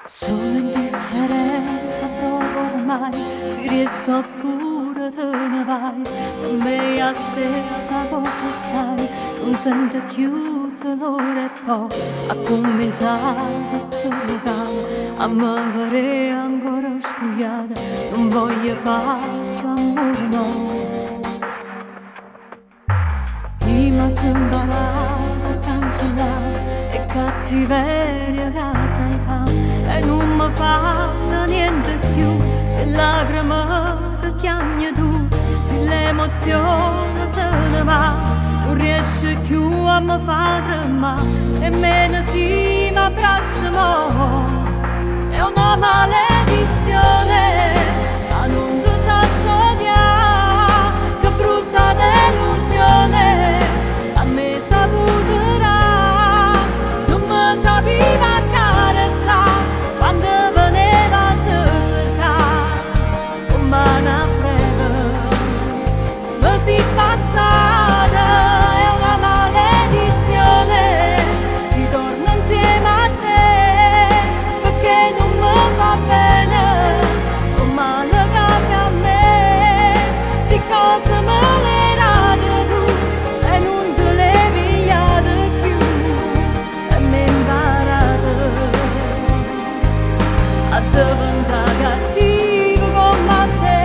Solo indifferenza provo ormai, si resta pure te ne vai. Per me la stessa cosa sai, non sento più dolore e poi ha cominciato tutto locale a me vedere ancora spogliata. Non voglio fare più amore, no. Prima ci imparato a cancellare e cattiveria che sai fa, e non mi fanno niente più le lacrime che chiami tu. Se l'emozione se ne va non riesce più a mi far tremare, nemmeno se mi abbracciamo. È una maledizione, ma non ti saggio odiare, che brutta delusione. A me saputerà, non mi sapeva carezzare quando veniva a te cercare, come una frega mi si passata. È una maledizione, si torna insieme a te, perché non mi va bene, non male capi a me, sti cose me le rate tu e non te le pigliate più, e mi imparate a diventare cattivo come te.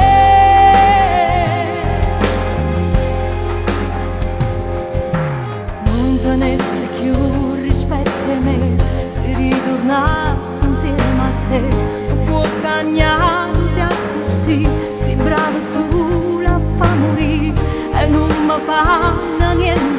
Non tenesse più rispetto a me, se ritornasse insieme a te, non può cagnare, sia così, si brava solo a fa morire, e non mi fanno niente